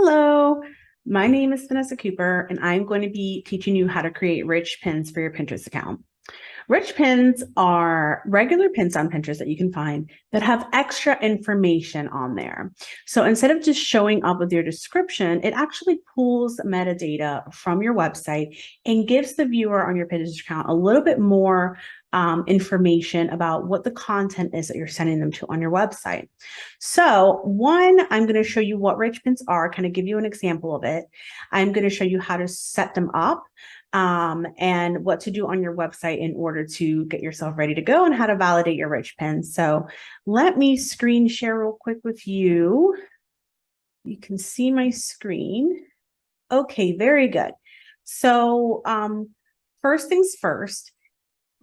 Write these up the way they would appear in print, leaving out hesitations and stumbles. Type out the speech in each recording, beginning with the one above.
Hello, my name is Vanessa Cooper, and I'm going to be teaching you how to create rich pins for your Pinterest account. Rich pins are regular pins on Pinterest that you can find that have extra information on there. So instead of just showing up with your description, it actually pulls metadata from your website and gives the viewer on your Pinterest account a little bit more information about what the content is that you're sending them to on your website. So one, I'm going to show you what rich pins are, kind of give you an example of it. I'm going to show you how to set them up and what to do on your website in order to get yourself ready to go and how to validate your rich pins. So let me screen share real quick with you. You can see my screen. Okay, very good. So first things first,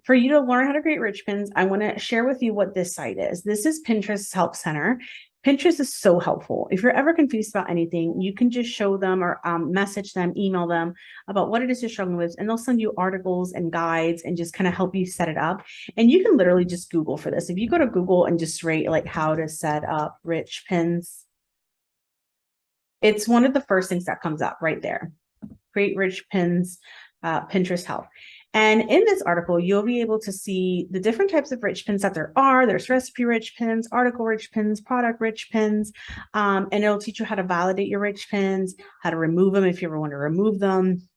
for you to learn how to create rich pins, I want to share with you what this site is. This is Pinterest's Help Center. Pinterest is so helpful. If you're ever confused about anything, you can just show them or message them, email them about what it is you're struggling with, and they'll send you articles and guides and just kind of help you set it up. And you can literally just Google for this. If you go to Google and just rate like how to set up rich pins, it's one of the first things that comes up right there. Create rich pins, Pinterest help. And in this article, you'll be able to see the different types of rich pins that there are. There's recipe rich pins, article rich pins, product rich pins, and it'll teach you how to validate your rich pins, how to remove them if you ever want to remove them,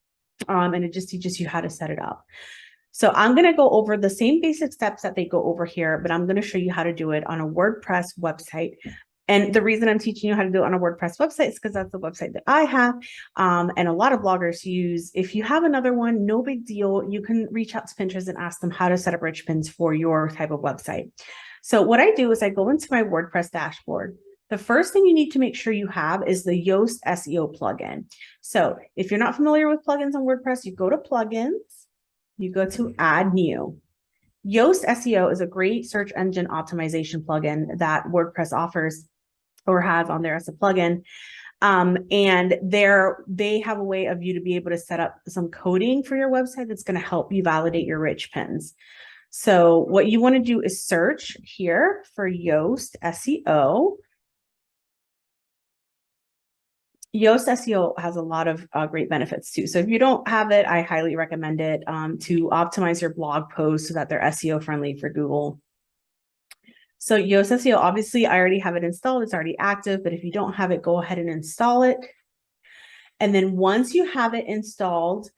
and it just teaches you how to set it up. So I'm going to go over the same basic steps that they go over here, but I'm going to show you how to do it on a WordPress website. And the reason I'm teaching you how to do it on a WordPress website is because that's the website that I have, and a lot of bloggers use. If you have another one, no big deal. You can reach out to Pinterest and ask them how to set up rich pins for your type of website. So what I do is I go into my WordPress dashboard. The first thing you need to make sure you have is the Yoast SEO plugin. So if you're not familiar with plugins on WordPress, you go to plugins, you go to add new. Yoast SEO is a great search engine optimization plugin that WordPress offers or has on there as a plugin. And they have a way of you to be able to set up some coding for your website that's going to help you validate your rich pins. So what you want to do is search here for Yoast SEO. Yoast SEO has a lot of great benefits too. So if you don't have it, I highly recommend it to optimize your blog posts so that they're SEO friendly for Google. So Yoast SEO, obviously I already have it installed. It's already active, but if you don't have it, go ahead and install it. And then once you have it installed,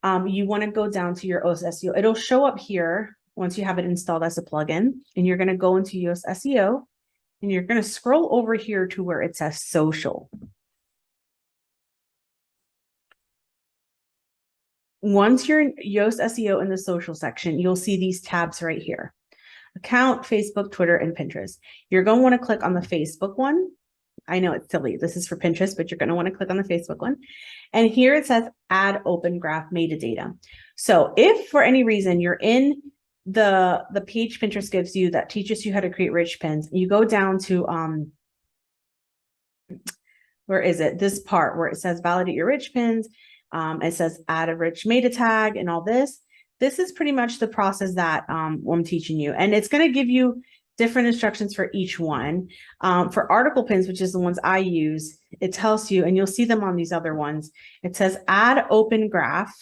you want to go down to your Yoast SEO. It'll show up here once you have it installed as a plugin, and you're going to go into Yoast SEO and you're going to scroll over here to where it says social. Once you're in Yoast SEO in the social section, you'll see these tabs right here. Account, Facebook, Twitter, and Pinterest. You're going to want to click on the Facebook one. I know it's silly. This is for Pinterest, but you're going to want to click on the Facebook one. And here it says add open graph metadata. So if for any reason you're in the page Pinterest gives you that teaches you how to create rich pins, you go down to where is it? This part where it says validate your rich pins. It says add a rich meta tag and all this. This is pretty much the process that I'm teaching you. And it's going to give you different instructions for each one. For article pins, which is the ones I use, it tells you, and you'll see them on these other ones, it says add open graph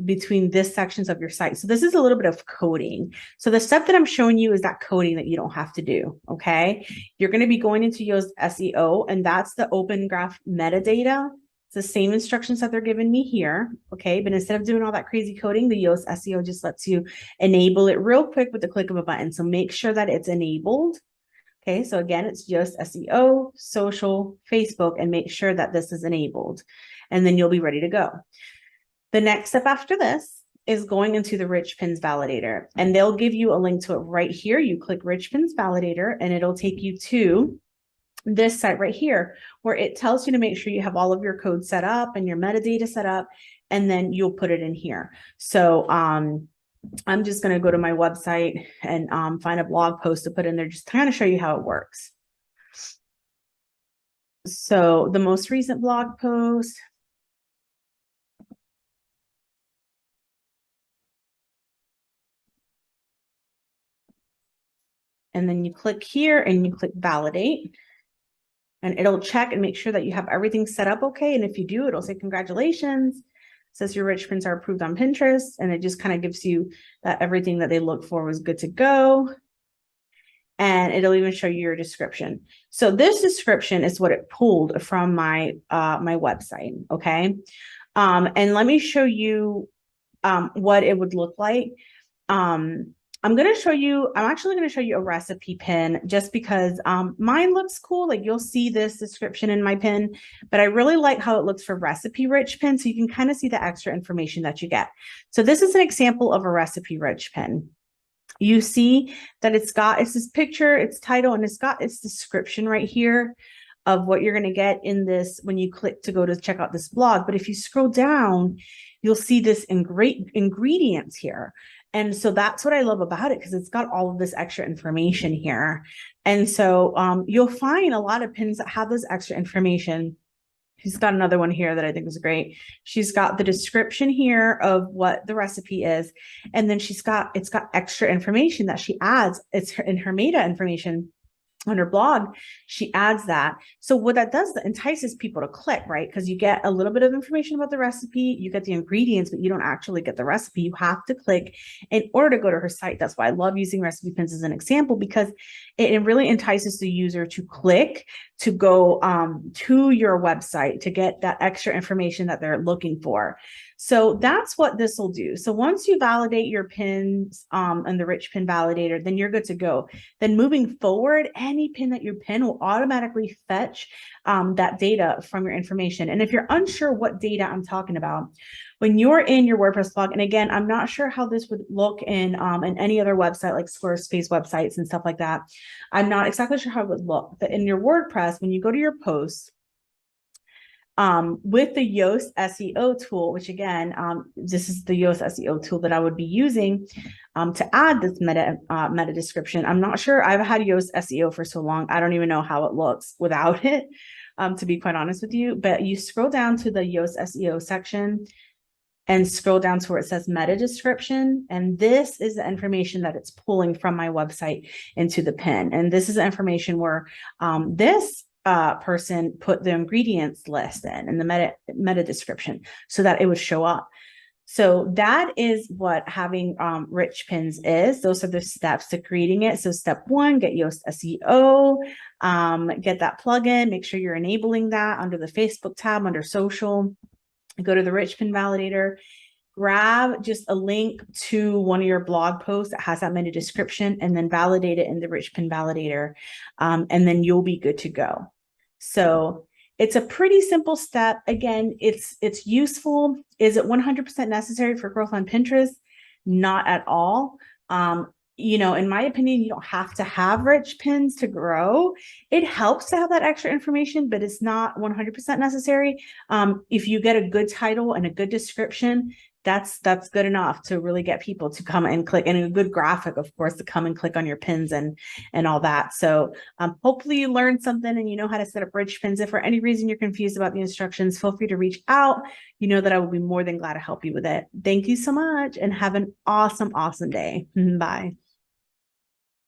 between this sections of your site. So this is a little bit of coding. So the step that I'm showing you is that coding that you don't have to do, okay? You're going to be going into Yoast SEO, and that's the open graph metadata. The same instructions that they're giving me here, okay? But instead of doing all that crazy coding, the Yoast SEO just lets you enable it real quick with the click of a button. So make sure that it's enabled. Okay, so again, it's Yoast SEO, social, Facebook, and make sure that this is enabled. And then you'll be ready to go. The next step after this is going into the Richmonds Validator. And they'll give you a link to it right here. You click Richmonds Validator, and it'll take you to this site right here, where it tells you to make sure you have all of your code set up and your metadata set up, and then you'll put it in here. So I'm just going to go to my website and find a blog post to put in there, just to kind of show you how it works. So the most recent blog post. And then you click here and you click validate. and it'll check and make sure that you have everything set up okay. And if you do, it'll say congratulations. It says your rich pins are approved on Pinterest, and it just kind of gives you that everything that they look for was good to go. And it'll even show you your description. So this description is what it pulled from my my website. Okay. And let me show you what it would look like. I'm actually going to show you a recipe pin just because mine looks cool. Like you'll see this description in my pin, but I really like how it looks for recipe rich pin. So you can kind of see the extra information that you get. So this is an example of a recipe rich pin. You see that it's this picture, its title, and it's got its description right here of what you're going to get in this when you click to go to check out this blog. But if you scroll down, you'll see this great ingredients here. And so that's what I love about it, because it's got all of this extra information here. And so you'll find a lot of pins that have this extra information. She's got another one here that I think is great. She's got the description here of what the recipe is. And then it's got extra information that she adds. It's in her meta information on her blog. She adds that. So what that does, that entices people to click, right? Because you get a little bit of information about the recipe, you get the ingredients, but you don't actually get the recipe. You have to click in order to go to her site. That's why I love using recipe pins as an example, because it really entices the user to click to go to your website to get that extra information that they're looking for. So that's what this will do. So once you validate your pins and the Rich Pin Validator, then you're good to go. Then moving forward, any pin that you pin will automatically fetch that data from your information. And if you're unsure what data I'm talking about, when you're in your WordPress blog, and again, I'm not sure how this would look in any other website like Squarespace websites and stuff like that. I'm not exactly sure how it would look, but in your WordPress, when you go to your posts, with the Yoast SEO tool, which again, this is the Yoast SEO tool that I would be using to add this meta description. I'm not sure. I've had Yoast SEO for so long, I don't even know how it looks without it, to be quite honest with you. But you scroll down to the Yoast SEO section and scroll down to where it says meta description. And this is the information that it's pulling from my website into the pin. And this is the information where this person put the ingredients list in the meta description so that it would show up. So that is what having rich pins is. Those are the steps to creating it. So step one, get Yoast SEO, get that plugin, make sure you're enabling that under the Facebook tab, under social. Go to the Rich Pin Validator, grab just a link to one of your blog posts that has that meta description, and then validate it in the Rich Pin Validator, and then you'll be good to go. So it's a pretty simple step. Again, it's useful. Is it 100% necessary for growth on Pinterest? Not at all. You know, in my opinion, you don't have to have rich pins to grow. It helps to have that extra information, but it's not 100% necessary. If you get a good title and a good description, that's good enough to really get people to come and click, and a good graphic, of course, to come and click on your pins and all that. So hopefully you learned something and you know how to set up rich pins. If for any reason you're confused about the instructions, feel free to reach out. You know that I will be more than glad to help you with it. Thank you so much and have an awesome, awesome day. Bye.